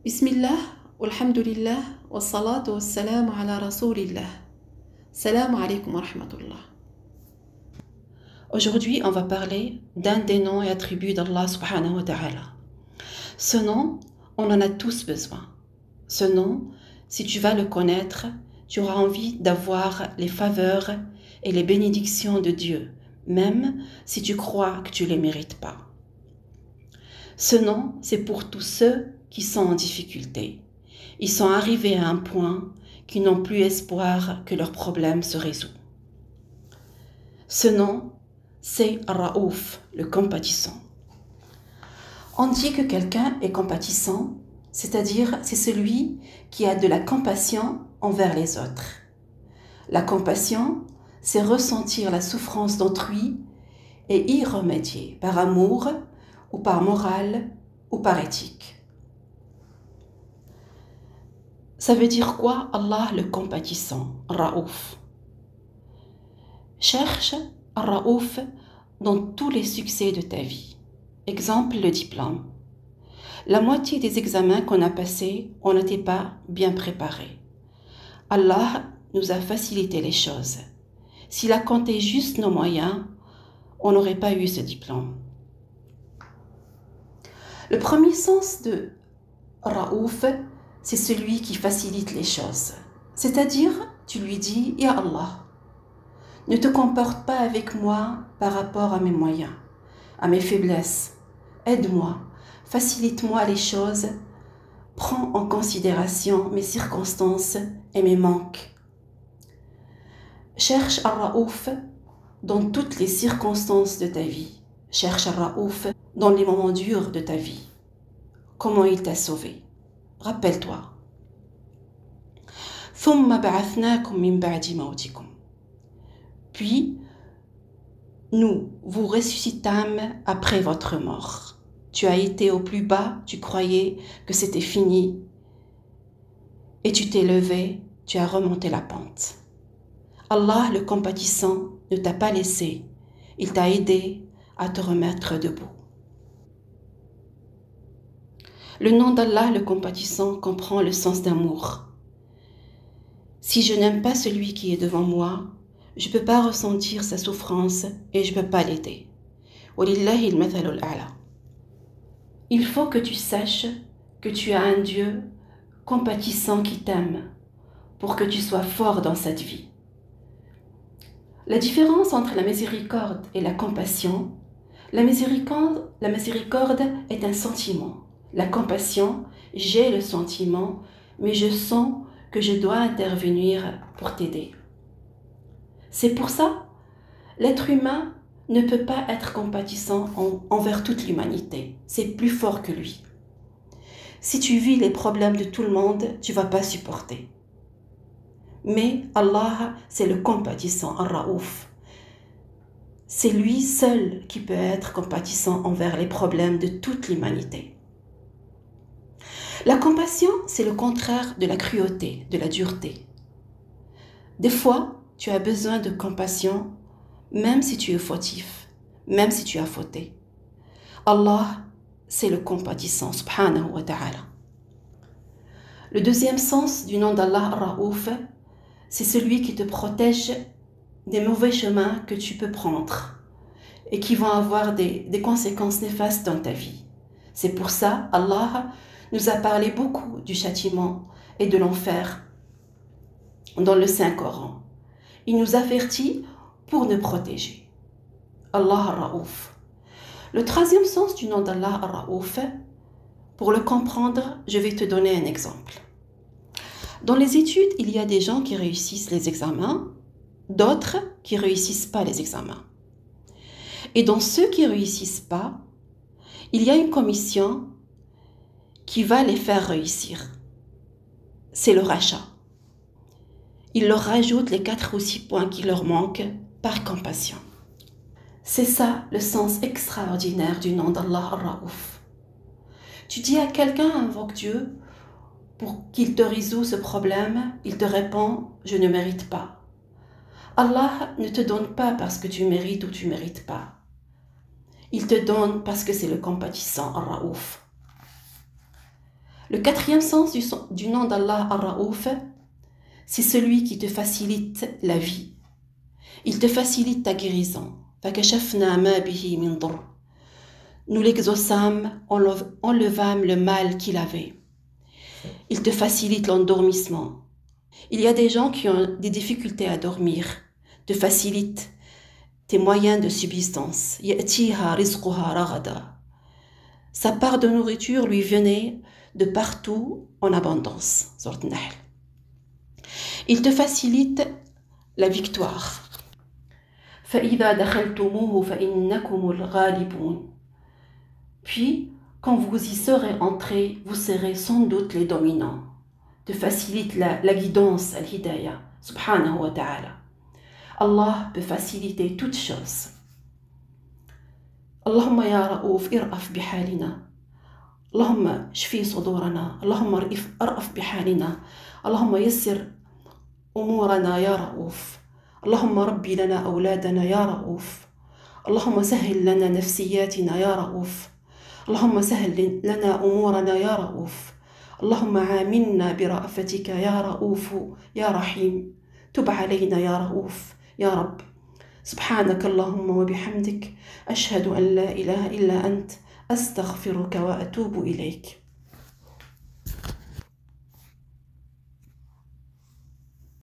Bismillah, walhamdulillah, wassalatu wassalamu ala rasoulillah. Salam alaikum wa rahmatullah. Aujourd'hui, on va parler d'un des noms et attributs d'Allah subhanahu wa ta'ala. Ce nom, on en a tous besoin. Ce nom, si tu vas le connaître, tu auras envie d'avoir les faveurs et les bénédictions de Dieu, même si tu crois que tu ne les mérites pas. Ce nom, c'est pour tous ceux qui sont en difficulté. Ils sont arrivés à un point qu'ils n'ont plus espoir que leur problème se résout. Ce nom, c'est Raouf, le compatissant. On dit que quelqu'un est compatissant, c'est-à-dire c'est celui qui a de la compassion envers les autres. La compassion, c'est ressentir la souffrance d'autrui et y remédier par amour ou par morale ou par éthique. Ça veut dire quoi, Allah le compatissant, Raouf? Cherche Raouf dans tous les succès de ta vie. Exemple, le diplôme. La moitié des examens qu'on a passés, on n'était pas bien préparés. Allah nous a facilité les choses. S'il a compté juste nos moyens, on n'aurait pas eu ce diplôme. Le premier sens de Raouf, c'est celui qui facilite les choses. C'est-à-dire, tu lui dis, « Ya Allah, ne te comporte pas avec moi par rapport à mes moyens, à mes faiblesses. Aide-moi, facilite-moi les choses, prends en considération mes circonstances et mes manques. » Cherche Ar-Raouf dans toutes les circonstances de ta vie. Cherche Ar-Raouf dans les moments durs de ta vie. Comment il t'a sauvé. Rappelle-toi. Puis, nous vous ressuscitâmes après votre mort. Tu as été au plus bas, tu croyais que c'était fini. Et tu t'es levé, tu as remonté la pente. Allah, le compatissant, ne t'a pas laissé. Il t'a aidé à te remettre debout. Le nom d'Allah, le compatissant, comprend le sens d'amour. Si je n'aime pas celui qui est devant moi, je ne peux pas ressentir sa souffrance et je ne peux pas l'aider. Il faut que tu saches que tu as un Dieu compatissant qui t'aime pour que tu sois fort dans cette vie. La différence entre la miséricorde et la compassion, la miséricorde est un sentiment. La compassion, j'ai le sentiment, mais je sens que je dois intervenir pour t'aider. C'est pour ça, l'être humain ne peut pas être compatissant envers toute l'humanité. C'est plus fort que lui. Si tu vis les problèmes de tout le monde, tu ne vas pas supporter. Mais Allah, c'est le compatissant, Ar-Raouf. C'est lui seul qui peut être compatissant envers les problèmes de toute l'humanité. La compassion, c'est le contraire de la cruauté, de la dureté. Des fois, tu as besoin de compassion, même si tu es fautif, même si tu as fauté. Allah, c'est le compatissant, subhanahu wa ta'ala. Le deuxième sens du nom d'Allah, Raouf, c'est celui qui te protège des mauvais chemins que tu peux prendre et qui vont avoir des conséquences néfastes dans ta vie. C'est pour ça, Allah nous a parlé beaucoup du châtiment et de l'enfer dans le Saint-Coran. Il nous avertit pour nous protéger. Allah Raouf. Le troisième sens du nom d'Allah Raouf, pour le comprendre, je vais te donner un exemple. Dans les études, il y a des gens qui réussissent les examens, d'autres qui ne réussissent pas les examens. Et dans ceux qui ne réussissent pas, il y a une commission qui va les faire réussir. C'est le rachat. Il leur rajoute les 4 ou 6 points qui leur manquent par compassion. C'est ça le sens extraordinaire du nom d'Allah Raouf. Tu dis à quelqu'un, invoque Dieu, pour qu'il te résout ce problème, il te répond, je ne mérite pas. Allah ne te donne pas parce que tu mérites ou tu ne mérites pas. Il te donne parce que c'est le compatissant Raouf. Le quatrième sens du nom d'Allah Ar-Raouf, c'est celui qui te facilite la vie. Il te facilite ta guérison. فَكَشَفْنَا مَا بِهِ مِنْ ضُرٍّ. Nous l'exaucâmes, enlevâmes le mal qu'il avait. Il te facilite l'endormissement. Il y a des gens qui ont des difficultés à dormir, te facilite tes moyens de subsistance. يَأْتِيهَا رِزْقُهَا رَغَدًا. Sa part de nourriture lui venait de partout en abondance. Sourate An-Nahl. Il te facilite la victoire. فَإِذَا دَخَلْتُمُوهُ فَإِنَّكُمُ الْغَالِبُونَ. Puis, quand vous y serez entrés, vous serez sans doute les dominants. Te facilite la guidance, al-hidayah, subhanahu wa ta'ala. Allah peut faciliter toutes choses. اللهم يا رؤوف ارأف بحالنا اللهم اشفي صدورنا اللهم ارأف بحالنا اللهم يسر أمورنا يا رؤوف اللهم ربي لنا أولادنا يا رؤوف اللهم سهل لنا نفسياتنا يا رؤوف اللهم سهل لنا أمورنا يا رؤوف اللهم عاملنا برأفتك يا رؤوف يا رحيم تب علينا يا رؤوف يا رب سبحانك اللهم وبحمدك أشهد أن لا إله إلا أنت أستغفرك وأتوب إليك.